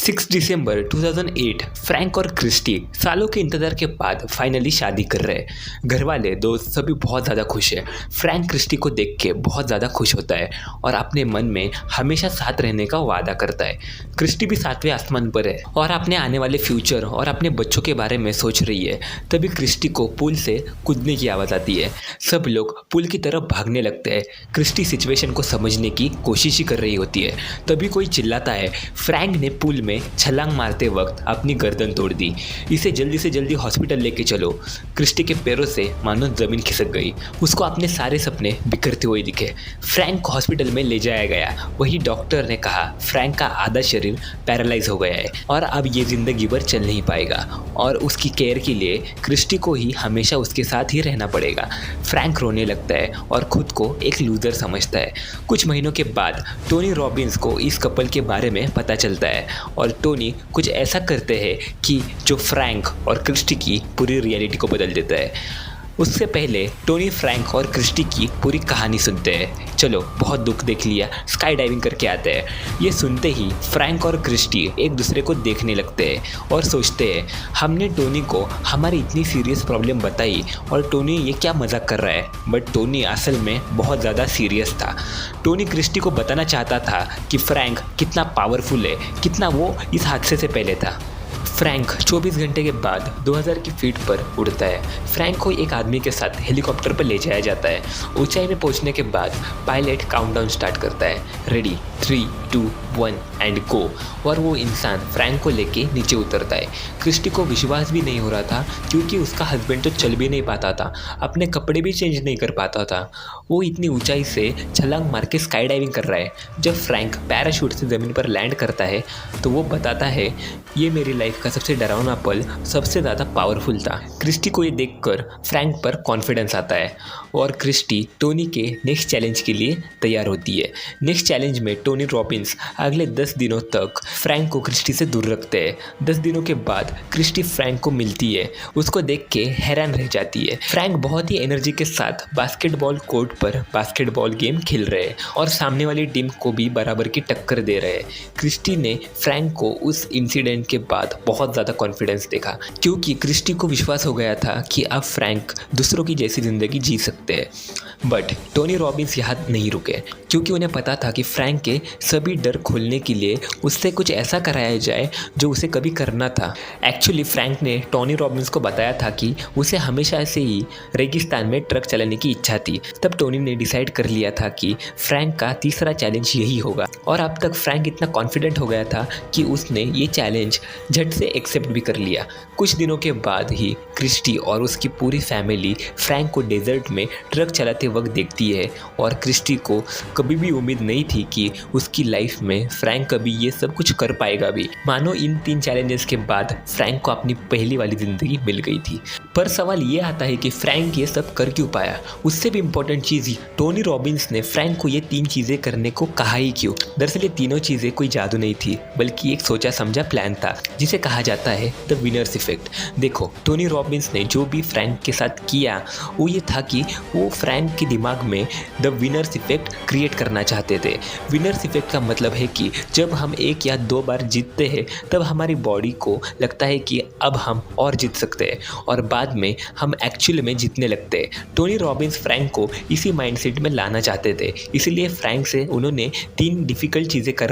6 दिसंबर 2008 Frank और Christie सालों के इंतजार के बाद फाइनली शादी कर रहे हैं। घर वाले दोस्त सभी बहुत ज़्यादा खुश हैं। फ्रैंक क्रिस्टी को देख के बहुत ज़्यादा खुश होता है और अपने मन में हमेशा साथ रहने का वादा करता है। क्रिस्टी भी 7वें आसमान पर है और अपने आने वाले फ्यूचर और अपने बच्चों के बारे में सोच रही है। तभी क्रिस्टी को पुल से कूदने की आवाज़ आती है। सब लोग पुल की तरफ भागने लगते हैं। क्रिस्टी सिचुएशन को समझने की कोशिश ही कर रही होती है। तभी कोई चिल्लाता है, फ्रैंक ने पुल में छलांग मारते वक्त अपनी गर्दन तोड़ दी, इसे जल्दी से जल्दी हॉस्पिटल लेके चलो। क्रिस्टी के पैरों से मानो जमीन खिसक गई। उसको अपने सारे सपने बिखरते हुए दिखे। फ्रैंक को हॉस्पिटल में ले जाया गया। वही डॉक्टर ने कहा फ्रैंक का आधा शरीर पैरालाइज हो गया है और अब ये जिंदगी भर चल नहीं पाएगा और उसकी केयर के लिए क्रिस्टी को ही हमेशा उसके साथ ही रहना पड़ेगा। फ्रैंक रोने लगता है और खुद को एक लूजर समझता है। कुछ महीनों के बाद टोनी रॉबिन्स को इस कपल के बारे में पता चलता है और टोनी कुछ ऐसा करते हैं कि जो फ्रैंक और क्रिस्टी की पूरी रियलिटी को बदल देता है। उससे पहले टोनी फ्रैंक और क्रिस्टी की पूरी कहानी सुनते हैं। चलो बहुत दुख देख लिया, स्काई डाइविंग करके आते हैं। ये सुनते ही फ्रैंक और क्रिस्टी एक दूसरे को देखने लगते हैं और सोचते हैं हमने टोनी को हमारी इतनी सीरियस प्रॉब्लम बताई और टोनी ये क्या मजाक कर रहा है। बट टोनी असल में बहुत ज़्यादा सीरियस था। टोनी क्रिस्टी को बताना चाहता था कि फ्रैंक कितना पावरफुल है, कितना वो इस हादसे से पहले था। फ्रैंक 24 घंटे के बाद 2000 की फीट पर उड़ता है। फ्रैंक को एक आदमी के साथ हेलीकॉप्टर पर ले जाया जाता है। ऊंचाई में पहुंचने के बाद पायलट काउंटडाउन स्टार्ट करता है, रेडी 3, 2, 1 एंड गो। और वो इंसान फ्रैंक को लेके नीचे उतरता है। क्रिस्टी को विश्वास भी नहीं हो रहा था क्योंकि उसका हस्बैंड तो चल भी नहीं पाता था, अपने कपड़े भी चेंज नहीं कर पाता था। वो इतनी ऊंचाई से छलांग मार के स्काई डाइविंग कर रहा है। जब फ्रैंक पैराशूट से ज़मीन पर लैंड करता है तो वो बताता है ये मेरी लाइफ का सबसे डरावना पल, सबसे ज़्यादा पावरफुल था। क्रिस्टी को ये देखकर फ्रैंक पर कॉन्फिडेंस आता है और क्रिस्टी टोनी के नेक्स्ट चैलेंज के लिए तैयार होती है। नेक्स्ट चैलेंज में टोनी रॉबिन्स अगले 10 दिनों तक फ्रैंक को क्रिस्टी से दूर रखते हैं। 10 दिनों के बाद क्रिस्टी फ्रैंक को मिलती है। उसको देख के हैरान रह जाती है। फ्रैंक बहुत ही एनर्जी के साथ बास्केटबॉल कोर्ट पर बास्केटबॉल गेम खेल रहे हैं और सामने वाली टीम को भी बराबर की टक्कर दे रहे हैं। क्रिस्टी ने फ्रैंक को उस इंसिडेंट के बाद बहुत ज़्यादा कॉन्फिडेंस देखा क्योंकि क्रिस्टी को विश्वास हो गया था कि अब फ्रैंक दूसरों की जैसी ज़िंदगी जी सकते हैं। बट टोनी रॉबिन्स यहाँ नहीं रुके क्योंकि उन्हें पता था कि फ्रैंक के सभी डर खोलने के लिए उससे कुछ ऐसा कराया जाए जो उसे कभी करना था। एक्चुअली फ्रैंक ने टोनी रॉबिन्स को बताया था कि उसे हमेशा से ही रेगिस्तान में ट्रक चलाने की इच्छा थी। तब टोनी ने डिसाइड कर लिया था कि फ्रैंक का तीसरा चैलेंज यही होगा और अब तक फ्रैंक इतना कॉन्फिडेंट हो गया था कि उसने ये चैलेंज झट से एक्सेप्ट भी कर लिया। कुछ दिनों के बाद ही क्रिस्टी और उसकी पूरी फैमिली फ्रैंक को डेजर्ट में ट्रक चलाते वक्त देखती है और क्रिस्टी को कभी भी उम्मीद नहीं थी कि उसकी लाइफ में फ्रैंक कभी ये सब कुछ कर पाएगा भी। मानो इन 3 चैलेंजेस के बाद फ्रैंक को अपनी पहली वाली ज़िंदगी मिल गई थी। पर सवाल ये आता है कि फ्रैंक ये सब कर क्यों पाया। उससे भी इम्पोर्टेंट चीज़ ही टोनी रॉबिन्स ने फ्रैंक को ये 3 चीज़ें करने को कहा ही क्यों। दरअसल ये तीनों चीज़ें कोई जादू नहीं थी बल्कि एक सोचा समझा प्लान था जिसे कहा जाता है द विनर्स इफेक्ट। देखो टोनी रॉबिन्स ने जो भी फ्रैंक के साथ किया वो ये था कि वो फ्रैंक के दिमाग में द विनर्स इफेक्ट क्रिएट करना चाहते थे। विनर्स इफेक्ट का मतलब है कि जब हम 1 या 2 बार जीतते हैं तब हमारी बॉडी को लगता है कि अब हम और जीत सकते हैं और बाद में हम एक्चुअल में जीतने लगते हैं। टोनी रॉबिन्स फ्रैंक को इसी माइंडसेट में लाना चाहते थे, इसलिए फ्रैंक से उन्होंने 3 डिफ़िकल्ट चीज़ें करवा